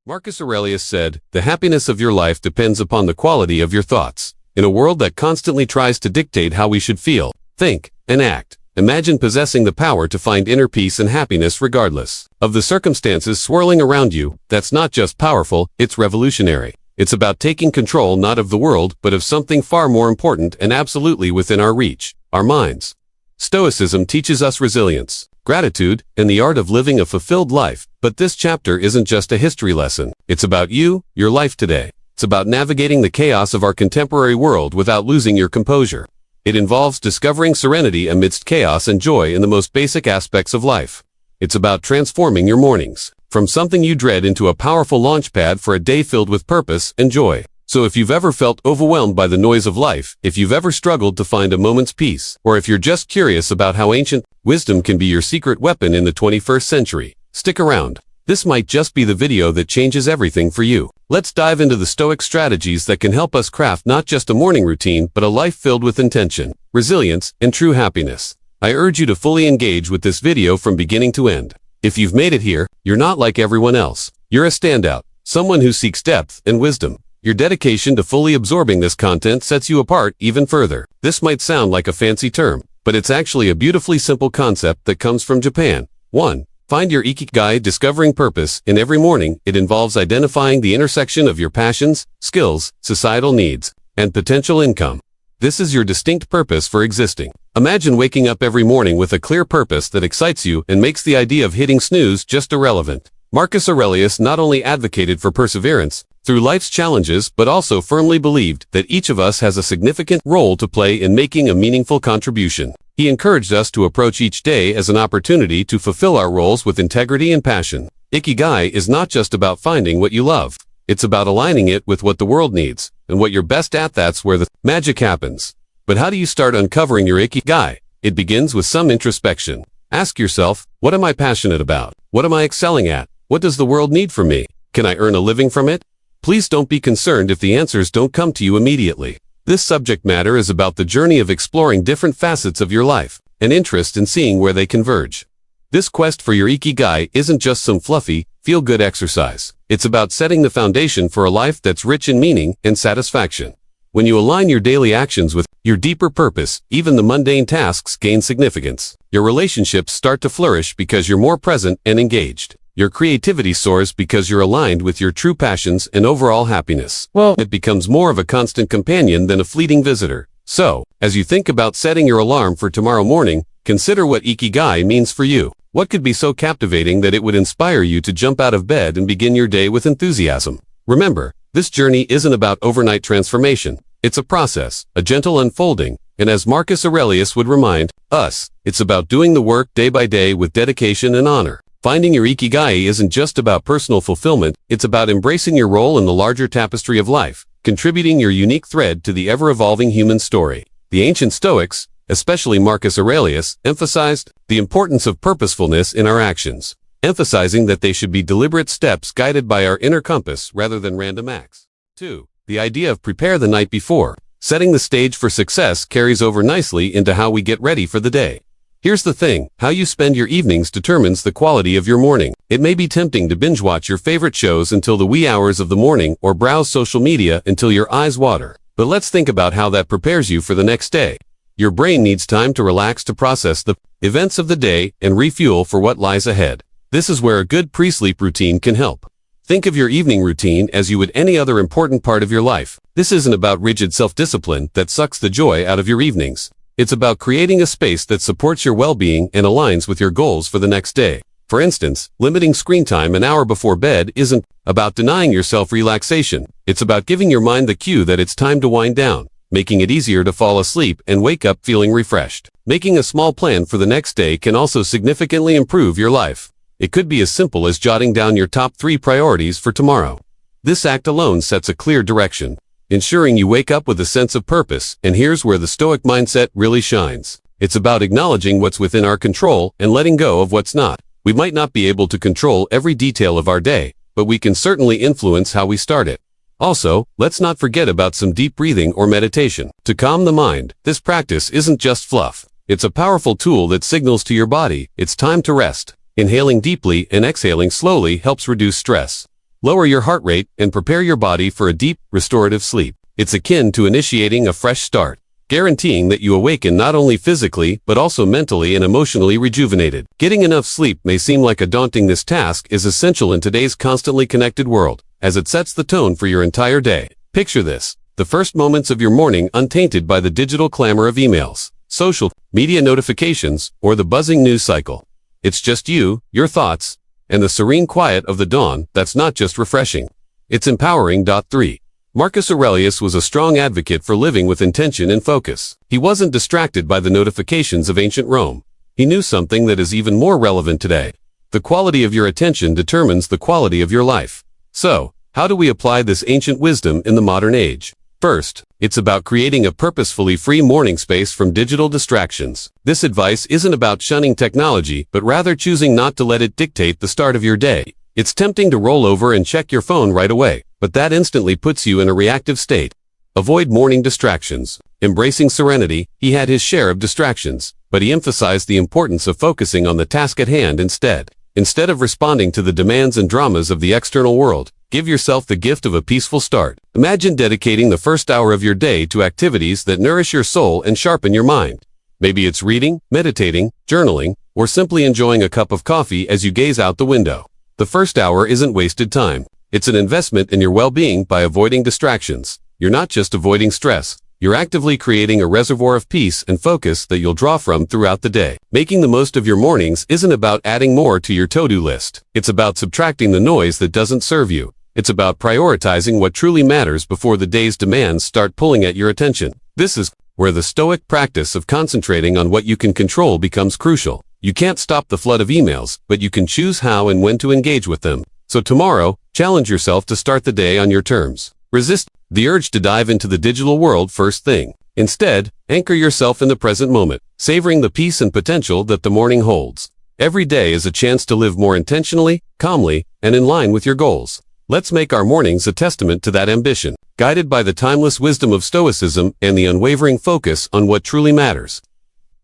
Marcus Aurelius said, "The happiness of your life depends upon the quality of your thoughts." In a world that constantly tries to dictate how we should feel, think, and act, imagine possessing the power to find inner peace and happiness regardless of the circumstances swirling around you. That's not just powerful, it's revolutionary. It's about taking control not of the world, but of something far more important and absolutely within our reach, our minds. Stoicism teaches us resilience, gratitude, and the art of living a fulfilled life. But this chapter isn't just a history lesson. It's about you, your life today. It's about navigating the chaos of our contemporary world without losing your composure. It involves discovering serenity amidst chaos and joy in the most basic aspects of life. It's about transforming your mornings from something you dread into a powerful launchpad for a day filled with purpose and joy. So if you've ever felt overwhelmed by the noise of life, if you've ever struggled to find a moment's peace, or if you're just curious about how ancient wisdom can be your secret weapon in the 21st century, stick around. This might just be the video that changes everything for you. Let's dive into the Stoic strategies that can help us craft not just a morning routine, but a life filled with intention, resilience, and true happiness. I urge you to fully engage with this video from beginning to end. If you've made it here, you're not like everyone else. You're a standout, someone who seeks depth and wisdom. Your dedication to fully absorbing this content sets you apart even further. This might sound like a fancy term, but it's actually a beautifully simple concept that comes from Japan. 1. Find your Ikigai. Discovering purpose in every morning. It involves identifying the intersection of your passions, skills, societal needs, and potential income. This is your distinct purpose for existing. Imagine waking up every morning with a clear purpose that excites you and makes the idea of hitting snooze just irrelevant. Marcus Aurelius not only advocated for perseverance through life's challenges, but also firmly believed that each of us has a significant role to play in making a meaningful contribution. He encouraged us to approach each day as an opportunity to fulfill our roles with integrity and passion. Ikigai is not just about finding what you love. It's about aligning it with what the world needs and what you're best at. That's where the magic happens. But how do you start uncovering your Ikigai? It begins with some introspection. Ask yourself, what am I passionate about? What am I excelling at? What does the world need from me? Can I earn a living from it? Please don't be concerned if the answers don't come to you immediately. This subject matter is about the journey of exploring different facets of your life, an interest in seeing where they converge. This quest for your Ikigai isn't just some fluffy, feel-good exercise. It's about setting the foundation for a life that's rich in meaning and satisfaction. When you align your daily actions with your deeper purpose, even the mundane tasks gain significance. Your relationships start to flourish because you're more present and engaged. Your creativity soars because you're aligned with your true passions and overall happiness. It becomes more of a constant companion than a fleeting visitor. So, as you think about setting your alarm for tomorrow morning, consider what Ikigai means for you. What could be so captivating that it would inspire you to jump out of bed and begin your day with enthusiasm? Remember, this journey isn't about overnight transformation. It's a process, a gentle unfolding, and as Marcus Aurelius would remind us, it's about doing the work day by day with dedication and honor. Finding your Ikigai isn't just about personal fulfillment, it's about embracing your role in the larger tapestry of life, contributing your unique thread to the ever-evolving human story. The ancient Stoics, especially Marcus Aurelius, emphasized the importance of purposefulness in our actions, emphasizing that they should be deliberate steps guided by our inner compass rather than random acts. 2. The idea of prepare the night before. Setting the stage for success carries over nicely into how we get ready for the day. Here's the thing, how you spend your evenings determines the quality of your morning. It may be tempting to binge watch your favorite shows until the wee hours of the morning or browse social media until your eyes water. But let's think about how that prepares you for the next day. Your brain needs time to relax to process the events of the day and refuel for what lies ahead. This is where a good pre-sleep routine can help. Think of your evening routine as you would any other important part of your life. This isn't about rigid self-discipline that sucks the joy out of your evenings. It's about creating a space that supports your well-being and aligns with your goals for the next day. For instance, limiting screen time an hour before bed isn't about denying yourself relaxation. It's about giving your mind the cue that it's time to wind down, making it easier to fall asleep and wake up feeling refreshed. Making a small plan for the next day can also significantly improve your life. It could be as simple as jotting down your top 3 priorities for tomorrow. This act alone sets a clear direction, ensuring you wake up with a sense of purpose. And here's where the Stoic mindset really shines. It's about acknowledging what's within our control and letting go of what's not. We might not be able to control every detail of our day, but we can certainly influence how we start it. Also, let's not forget about some deep breathing or meditation. To calm the mind, this practice isn't just fluff. It's a powerful tool that signals to your body it's time to rest. Inhaling deeply and exhaling slowly helps reduce stress. lower your heart rate, and prepare your body for a deep, restorative sleep. It's akin to initiating a fresh start, guaranteeing that you awaken not only physically but also mentally and emotionally rejuvenated. Getting enough sleep may seem like a daunting task. This task is essential in today's constantly connected world, as it sets the tone for your entire day. Picture this: the first moments of your morning untainted by the digital clamor of emails, social media notifications, or the buzzing news cycle. It's just you, your thoughts, and the serene quiet of the dawn. That's not just refreshing, it's empowering. 3. Marcus Aurelius was a strong advocate for living with intention and focus. He wasn't distracted by the notifications of ancient Rome. He knew something that is even more relevant today. The quality of your attention determines the quality of your life. So, how do we apply this ancient wisdom in the modern age? First, it's about creating a purposefully free morning space from digital distractions. This advice isn't about shunning technology, but rather choosing not to let it dictate the start of your day. It's tempting to roll over and check your phone right away, but that instantly puts you in a reactive state. Avoid morning distractions. Embracing serenity, he had his share of distractions, but he emphasized the importance of focusing on the task at hand instead. Instead of responding to the demands and dramas of the external world, give yourself the gift of a peaceful start. Imagine dedicating the first hour of your day to activities that nourish your soul and sharpen your mind. Maybe it's reading, meditating, journaling, or simply enjoying a cup of coffee as you gaze out the window. The first hour isn't wasted time. It's an investment in your well-being. By avoiding distractions, you're not just avoiding stress, you're actively creating a reservoir of peace and focus that you'll draw from throughout the day. Making the most of your mornings isn't about adding more to your to-do list. It's about subtracting the noise that doesn't serve you. It's about prioritizing what truly matters before the day's demands start pulling at your attention. This is where the Stoic practice of concentrating on what you can control becomes crucial. You can't stop the flood of emails, but you can choose how and when to engage with them. So tomorrow, challenge yourself to start the day on your terms. Resist the urge to dive into the digital world first thing. Instead, anchor yourself in the present moment, savoring the peace and potential that the morning holds. Every day is a chance to live more intentionally, calmly, and in line with your goals. Let's make our mornings a testament to that ambition, guided by the timeless wisdom of Stoicism and the unwavering focus on what truly matters.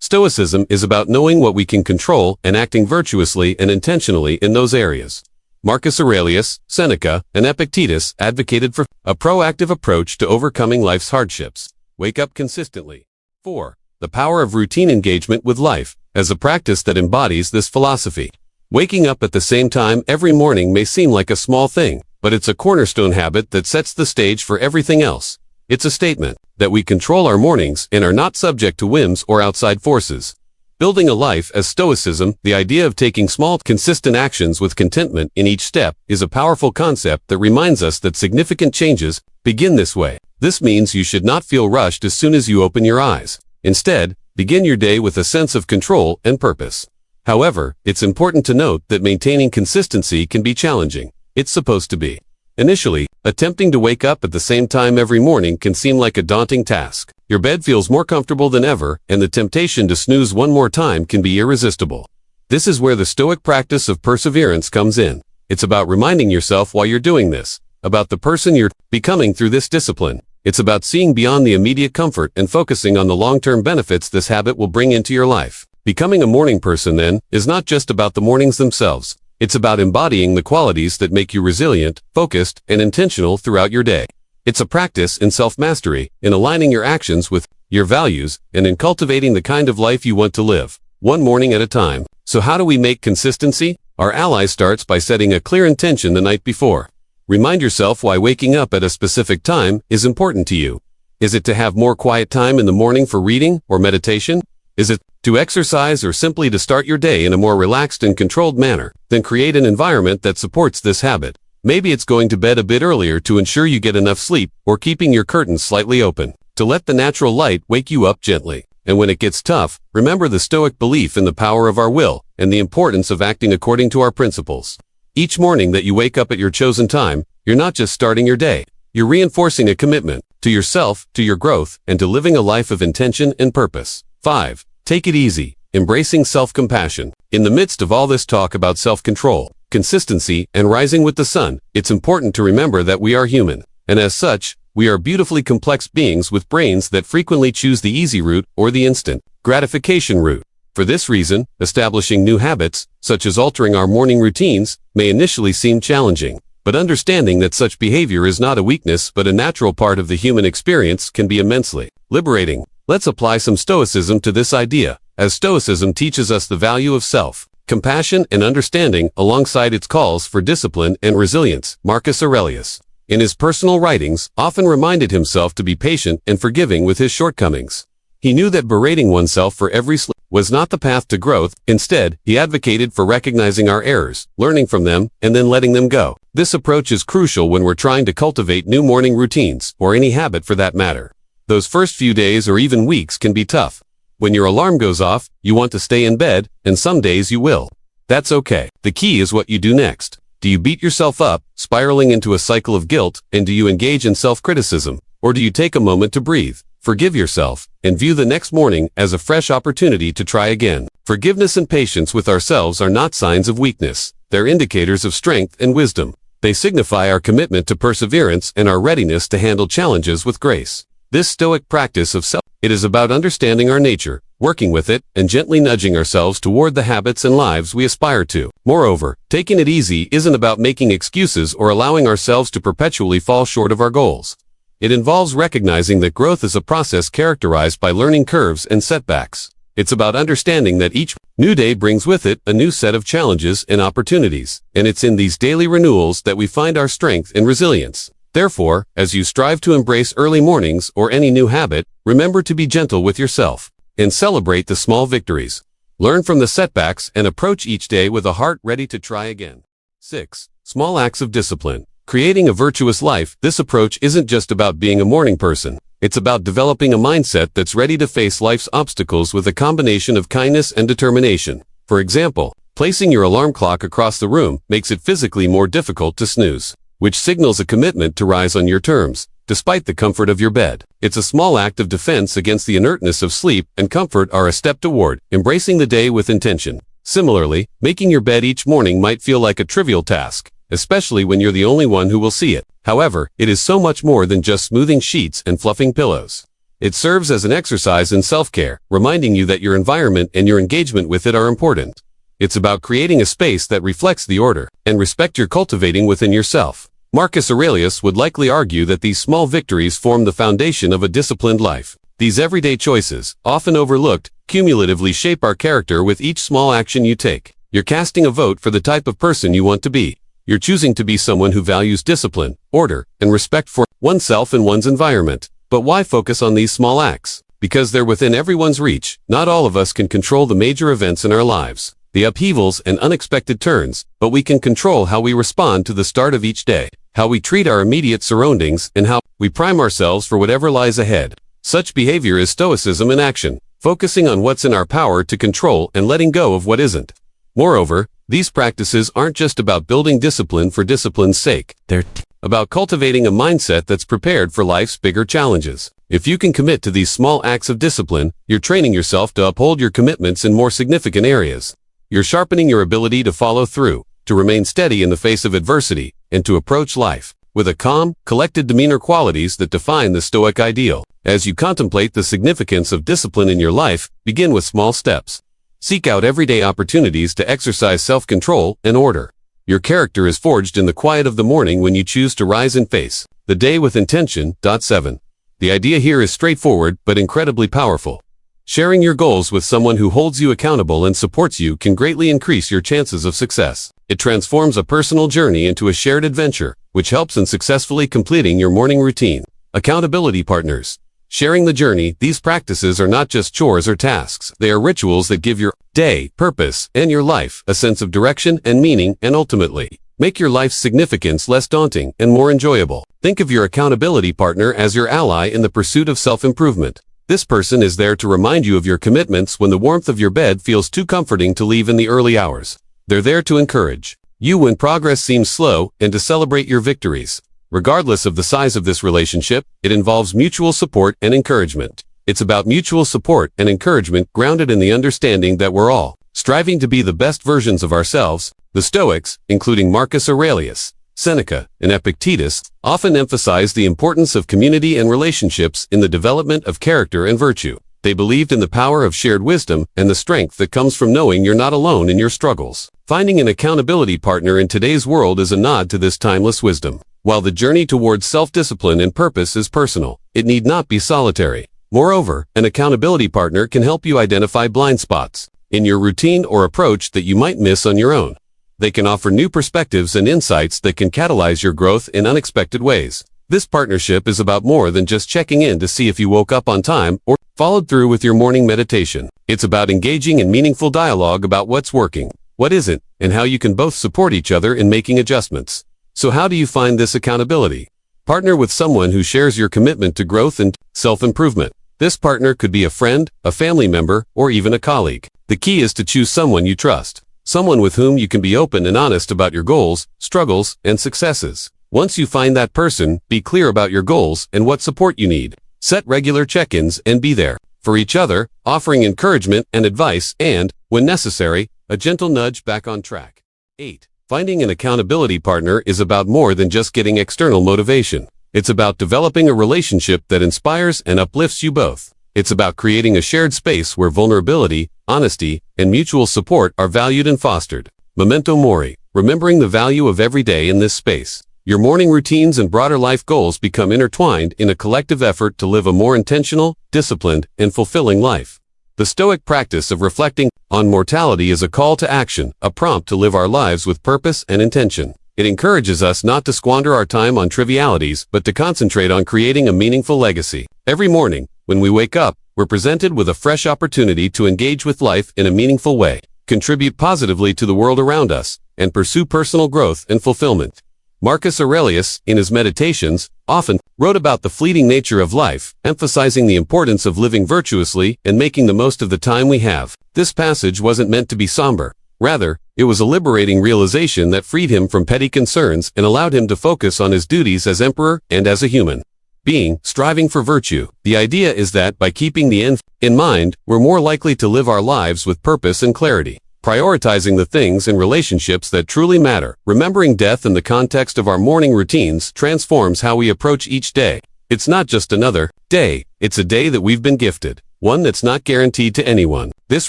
Stoicism is about knowing what we can control and acting virtuously and intentionally in those areas. Marcus Aurelius, Seneca, and Epictetus advocated for a proactive approach to overcoming life's hardships. Wake up consistently. 4. The power of routine engagement with life, as a practice that embodies this philosophy. Waking up at the same time every morning may seem like a small thing, but it's a cornerstone habit that sets the stage for everything else. It's a statement that we control our mornings and are not subject to whims or outside forces. Building a life as Stoicism, the idea of taking small, consistent actions with contentment in each step, is a powerful concept that reminds us that significant changes begin this way. This means you should not feel rushed as soon as you open your eyes. Instead, begin your day with a sense of control and purpose. However, it's important to note that maintaining consistency can be challenging. It's supposed to be. Initially, attempting to wake up at the same time every morning can seem like a daunting task. Your bed feels more comfortable than ever, and the temptation to snooze one more time can be irresistible. This is where the Stoic practice of perseverance comes in. It's about reminding yourself why you're doing this, about the person you're becoming through this discipline. It's about seeing beyond the immediate comfort and focusing on the long-term benefits this habit will bring into your life. Becoming a morning person, then, is not just about the mornings themselves. It's about embodying the qualities that make you resilient, focused, and intentional throughout your day. It's a practice in self-mastery, in aligning your actions with your values, and in cultivating the kind of life you want to live, one morning at a time. So how do we make consistency? Our ally starts by setting a clear intention the night before. Remind yourself why waking up at a specific time is important to you. Is it to have more quiet time in the morning for reading or meditation? Is it to exercise, or simply to start your day in a more relaxed and controlled manner? Then create an environment that supports this habit. Maybe it's going to bed a bit earlier to ensure you get enough sleep, or keeping your curtains slightly open to let the natural light wake you up gently. And when it gets tough, remember the Stoic belief in the power of our will and the importance of acting according to our principles. Each morning that you wake up at your chosen time, you're not just starting your day. You're reinforcing a commitment to yourself, to your growth, and to living a life of intention and purpose. 5. Take it easy. Embracing self-compassion. In the midst of all this talk about self-control, consistency, and rising with the sun, it's important to remember that we are human. And as such, we are beautifully complex beings with brains that frequently choose the easy route or the instant gratification route. For this reason, establishing new habits, such as altering our morning routines, may initially seem challenging. but understanding that such behavior is not a weakness but a natural part of the human experience can be immensely liberating. Let's apply some Stoicism to this idea, as Stoicism teaches us the value of self-compassion and understanding alongside its calls for discipline and resilience. Marcus Aurelius, in his personal writings, often reminded himself to be patient and forgiving with his shortcomings. He knew that berating oneself for every slip was not the path to growth. Instead, he advocated for recognizing our errors, learning from them, and then letting them go. This approach is crucial when we're trying to cultivate new morning routines, or any habit for that matter. Those first few days or even weeks can be tough. When your alarm goes off, you want to stay in bed, and some days you will. That's okay. The key is what you do next. Do you beat yourself up, spiraling into a cycle of guilt, and do you engage in self-criticism? Or do you take a moment to breathe, forgive yourself, and view the next morning as a fresh opportunity to try again? Forgiveness and patience with ourselves are not signs of weakness. They're indicators of strength and wisdom. They signify our commitment to perseverance and our readiness to handle challenges with grace. This Stoic practice of it is about understanding our nature, working with it, and gently nudging ourselves toward the habits and lives we aspire to. Moreover, taking it easy isn't about making excuses or allowing ourselves to perpetually fall short of our goals. It involves recognizing that growth is a process characterized by learning curves and setbacks. It's about understanding that each new day brings with it a new set of challenges and opportunities, and it's in these daily renewals that we find our strength and resilience. Therefore, as you strive to embrace early mornings or any new habit, remember to be gentle with yourself and celebrate the small victories. Learn from the setbacks and approach each day with a heart ready to try again. 6. Small acts of discipline. Creating a virtuous life. This approach isn't just about being a morning person. It's about developing a mindset that's ready to face life's obstacles with a combination of kindness and determination. For example, placing your alarm clock across the room makes it physically more difficult to snooze, which signals a commitment to rise on your terms, despite the comfort of your bed. It's a small act of defense against the inertness of sleep, and comfort are a step toward embracing the day with intention. Similarly, making your bed each morning might feel like a trivial task, especially when you're the only one who will see it. However, it is so much more than just smoothing sheets and fluffing pillows. It serves as an exercise in self-care, reminding you that your environment and your engagement with it are important. It's about creating a space that reflects the order and respect you're cultivating within yourself. Marcus Aurelius would likely argue that these small victories form the foundation of a disciplined life. These everyday choices, often overlooked, cumulatively shape our character. With each small action you take, you're casting a vote for the type of person you want to be. You're choosing to be someone who values discipline, order, and respect for oneself and one's environment. But why focus on these small acts? Because they're within everyone's reach. Not all of us can control the major events in our lives, the upheavals and unexpected turns, but we can control how we respond to the start of each day, how we treat our immediate surroundings, and how we prime ourselves for whatever lies ahead. Such behavior is Stoicism in action, focusing on what's in our power to control and letting go of what isn't. Moreover, these practices aren't just about building discipline for discipline's sake. They're about cultivating a mindset that's prepared for life's bigger challenges. If you can commit to these small acts of discipline, you're training yourself to uphold your commitments in more significant areas. You're sharpening your ability to follow through, to remain steady in the face of adversity, and to approach life with a calm, collected demeanor, qualities that define the Stoic ideal. As you contemplate the significance of discipline in your life, begin with small steps. Seek out everyday opportunities to exercise self-control and order. Your character is forged in the quiet of the morning when you choose to rise and face the day with intention. 7. The idea here is straightforward but incredibly powerful. Sharing your goals with someone who holds you accountable and supports you can greatly increase your chances of success. It transforms a personal journey into a shared adventure, which helps in successfully completing your morning routine. Accountability partners. Sharing the journey. These practices are not just chores or tasks. They are rituals that give your day purpose and your life a sense of direction and meaning, and ultimately make your life's significance less daunting and more enjoyable. Think of your accountability partner as your ally in the pursuit of self-improvement. This person is there to remind you of your commitments when the warmth of your bed feels too comforting to leave in the early hours. They're there to encourage you when progress seems slow and to celebrate your victories. Regardless of the size of this relationship, it involves mutual support and encouragement. It's about mutual support and encouragement grounded in the understanding that we're all striving to be the best versions of ourselves. The Stoics, including Marcus Aurelius, Seneca, and Epictetus, often emphasize the importance of community and relationships in the development of character and virtue. They believed in the power of shared wisdom and the strength that comes from knowing you're not alone in your struggles. Finding an accountability partner in today's world is a nod to this timeless wisdom. While the journey towards self-discipline and purpose is personal, it need not be solitary. Moreover, an accountability partner can help you identify blind spots in your routine or approach that you might miss on your own. They can offer new perspectives and insights that can catalyze your growth in unexpected ways. This partnership is about more than just checking in to see if you woke up on time or followed through with your morning meditation. It's about engaging in meaningful dialogue about what's working, what isn't, and how you can both support each other in making adjustments. So how do you find this accountability? Partner with someone who shares your commitment to growth and self-improvement. This partner could be a friend, a family member, or even a colleague. The key is to choose someone you trust, someone with whom you can be open and honest about your goals, struggles, and successes. Once you find that person, be clear about your goals and what support you need. Set regular check-ins and be there for each other, offering encouragement and advice and, when necessary, a gentle nudge back on track. 8. Finding an accountability partner is about more than just getting external motivation. It's about developing a relationship that inspires and uplifts you both. It's about creating a shared space where vulnerability, honesty, and mutual support are valued and fostered. Memento mori, remembering the value of every day in this space. Your morning routines and broader life goals become intertwined in a collective effort to live a more intentional, disciplined, and fulfilling life. The Stoic practice of reflecting on mortality is a call to action, a prompt to live our lives with purpose and intention. It encourages us not to squander our time on trivialities, but to concentrate on creating a meaningful legacy. Every morning, when we wake up, we're presented with a fresh opportunity to engage with life in a meaningful way, contribute positively to the world around us, and pursue personal growth and fulfillment. Marcus Aurelius, in his Meditations, often wrote about the fleeting nature of life, emphasizing the importance of living virtuously and making the most of the time we have. This passage wasn't meant to be somber. Rather, it was a liberating realization that freed him from petty concerns and allowed him to focus on his duties as emperor and as a human being, striving for virtue. The idea is that by keeping the end in mind, we're more likely to live our lives with purpose and clarity. Prioritizing the things and relationships that truly matter, remembering death in the context of our morning routines transforms how we approach each day. It's not just another day, it's a day that we've been gifted, one that's not guaranteed to anyone. This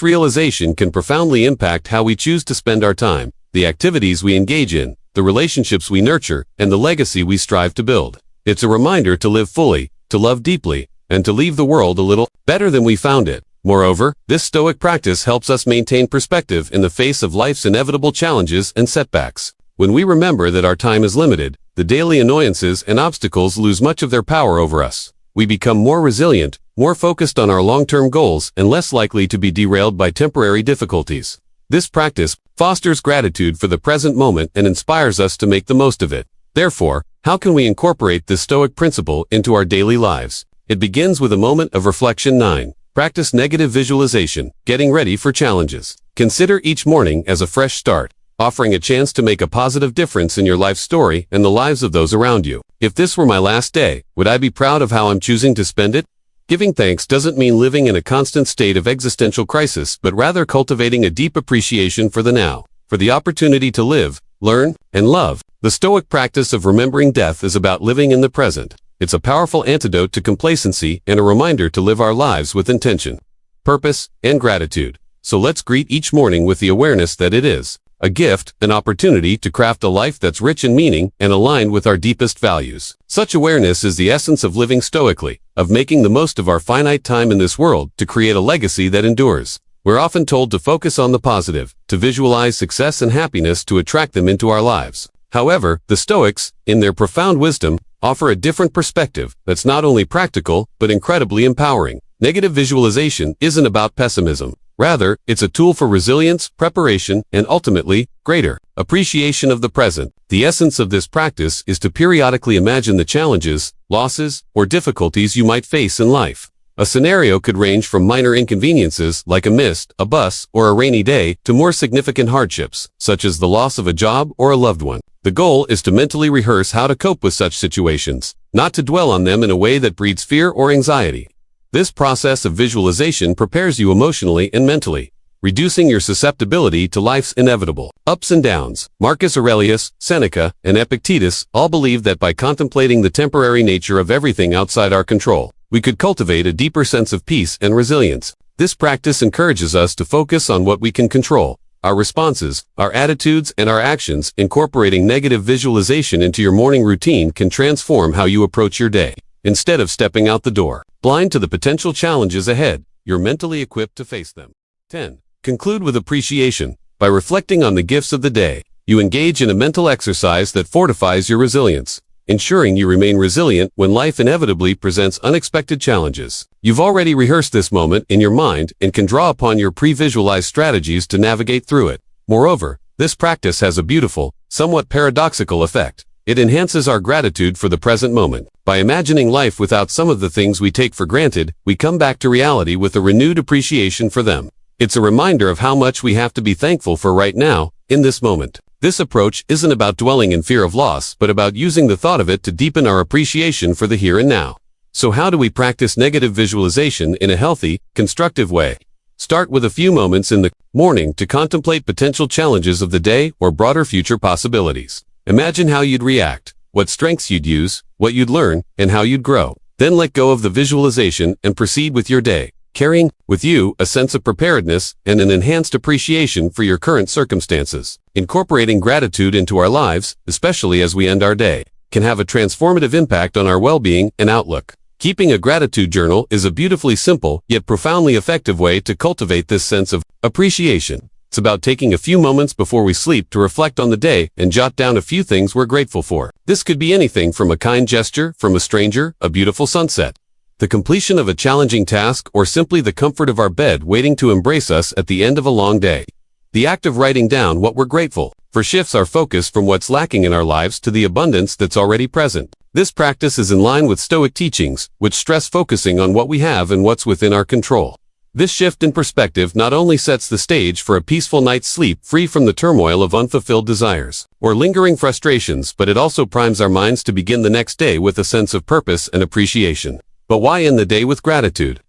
realization can profoundly impact how we choose to spend our time, the activities we engage in, the relationships we nurture, and the legacy we strive to build. It's a reminder to live fully, to love deeply, and to leave the world a little better than we found it. Moreover, this Stoic practice helps us maintain perspective in the face of life's inevitable challenges and setbacks. When we remember that our time is limited, the daily annoyances and obstacles lose much of their power over us. We become more resilient, more focused on our long-term goals, and less likely to be derailed by temporary difficulties. This practice fosters gratitude for the present moment and inspires us to make the most of it. Therefore, how can we incorporate this Stoic principle into our daily lives? It begins with a moment of reflection. 9. Practice negative visualization, getting ready for challenges. Consider each morning as a fresh start, offering a chance to make a positive difference in your life story and the lives of those around you. If this were my last day, would I be proud of how I'm choosing to spend it? Giving thanks doesn't mean living in a constant state of existential crisis, but rather cultivating a deep appreciation for the now, for the opportunity to live, learn, and love. The Stoic practice of remembering death is about living in the present. It's a powerful antidote to complacency and a reminder to live our lives with intention, purpose, and gratitude. So let's greet each morning with the awareness that it is a gift, an opportunity to craft a life that's rich in meaning and aligned with our deepest values. Such awareness is the essence of living stoically, of making the most of our finite time in this world to create a legacy that endures. We're often told to focus on the positive, to visualize success and happiness to attract them into our lives. However, the Stoics, in their profound wisdom, offer a different perspective that's not only practical, but incredibly empowering. Negative visualization isn't about pessimism. Rather, it's a tool for resilience, preparation, and ultimately, greater appreciation of the present. The essence of this practice is to periodically imagine the challenges, losses, or difficulties you might face in life. A scenario could range from minor inconveniences like a mist, a bus, or a rainy day, to more significant hardships, such as the loss of a job or a loved one. The goal is to mentally rehearse how to cope with such situations, not to dwell on them in a way that breeds fear or anxiety. This process of visualization prepares you emotionally and mentally, reducing your susceptibility to life's inevitable ups and downs. Marcus Aurelius, Seneca, and Epictetus all believed that by contemplating the temporary nature of everything outside our control, we could cultivate a deeper sense of peace and resilience. This practice encourages us to focus on what we can control, our responses, our attitudes, and our actions. Incorporating negative visualization into your morning routine can transform how you approach your day. Instead of stepping out the door, blind to the potential challenges ahead, you're mentally equipped to face them. 10. Conclude with appreciation. By reflecting on the gifts of the day, you engage in a mental exercise that fortifies your resilience, ensuring you remain resilient when life inevitably presents unexpected challenges. You've already rehearsed this moment in your mind and can draw upon your pre-visualized strategies to navigate through it. Moreover, this practice has a beautiful, somewhat paradoxical effect. It enhances our gratitude for the present moment. By imagining life without some of the things we take for granted, we come back to reality with a renewed appreciation for them. It's a reminder of how much we have to be thankful for right now, in this moment. This approach isn't about dwelling in fear of loss, but about using the thought of it to deepen our appreciation for the here and now. So how do we practice negative visualization in a healthy, constructive way? Start with a few moments in the morning to contemplate potential challenges of the day or broader future possibilities. Imagine how you'd react, what strengths you'd use, what you'd learn, and how you'd grow. Then let go of the visualization and proceed with your day, carrying with you a sense of preparedness and an enhanced appreciation for your current circumstances. Incorporating gratitude into our lives, especially as we end our day, can have a transformative impact on our well-being and outlook. Keeping a gratitude journal is a beautifully simple yet profoundly effective way to cultivate this sense of appreciation. It's about taking a few moments before we sleep to reflect on the day and jot down a few things we're grateful for. This could be anything from a kind gesture from a stranger, a beautiful sunset, the completion of a challenging task, or simply the comfort of our bed waiting to embrace us at the end of a long day. The act of writing down what we're grateful for shifts our focus from what's lacking in our lives to the abundance that's already present. This practice is in line with Stoic teachings, which stress focusing on what we have and what's within our control. This shift in perspective not only sets the stage for a peaceful night's sleep free from the turmoil of unfulfilled desires or lingering frustrations, but it also primes our minds to begin the next day with a sense of purpose and appreciation. But why end the day with gratitude?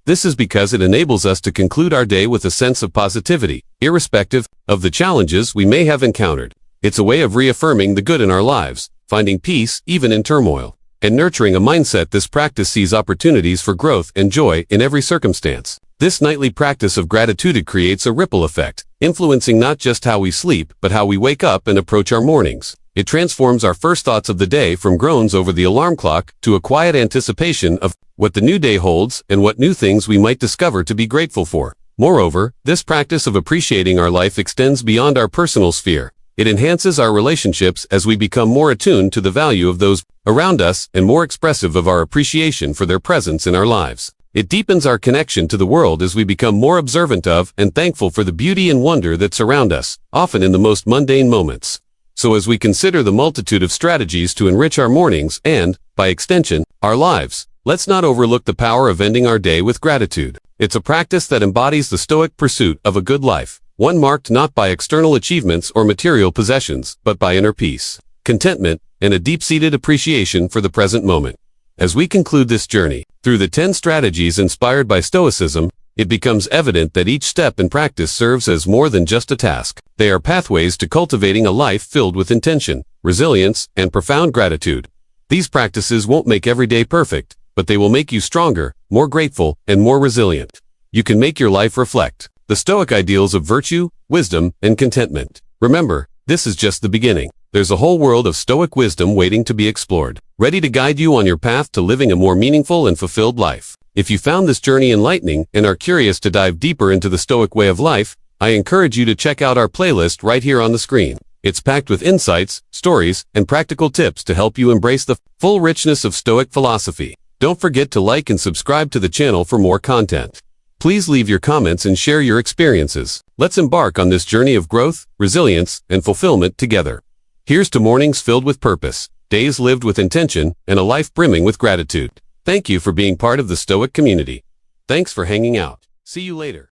This is because it enables us to conclude our day with a sense of positivity, irrespective of the challenges we may have encountered. It's a way of reaffirming the good in our lives, finding peace even in turmoil, and nurturing a mindset. This practice sees opportunities for growth and joy in every circumstance. This nightly practice of gratitude creates a ripple effect, influencing not just how we sleep, but how we wake up and approach our mornings. It transforms our first thoughts of the day from groans over the alarm clock to a quiet anticipation of what the new day holds and what new things we might discover to be grateful for. Moreover, this practice of appreciating our life extends beyond our personal sphere. It enhances our relationships as we become more attuned to the value of those around us and more expressive of our appreciation for their presence in our lives. It deepens our connection to the world as we become more observant of and thankful for the beauty and wonder that surround us, often in the most mundane moments. So as we consider the multitude of strategies to enrich our mornings and, by extension, our lives, let's not overlook the power of ending our day with gratitude. It's a practice that embodies the Stoic pursuit of a good life, one marked not by external achievements or material possessions, but by inner peace, contentment, and a deep-seated appreciation for the present moment. As we conclude this journey, through the 10 strategies inspired by Stoicism, it becomes evident that each step in practice serves as more than just a task. They are pathways to cultivating a life filled with intention, resilience, and profound gratitude. These practices won't make every day perfect, but they will make you stronger, more grateful, and more resilient. You can make your life reflect the Stoic ideals of virtue, wisdom, and contentment. Remember, this is just the beginning. There's a whole world of Stoic wisdom waiting to be explored, ready to guide you on your path to living a more meaningful and fulfilled life. If you found this journey enlightening and are curious to dive deeper into the Stoic way of life, I encourage you to check out our playlist right here on the screen. It's packed with insights, stories, and practical tips to help you embrace the full richness of Stoic philosophy. Don't forget to like and subscribe to the channel for more content. Please leave your comments and share your experiences. Let's embark on this journey of growth, resilience, and fulfillment together. Here's to mornings filled with purpose, days lived with intention, and a life brimming with gratitude. Thank you for being part of the Stoic community. Thanks for hanging out. See you later.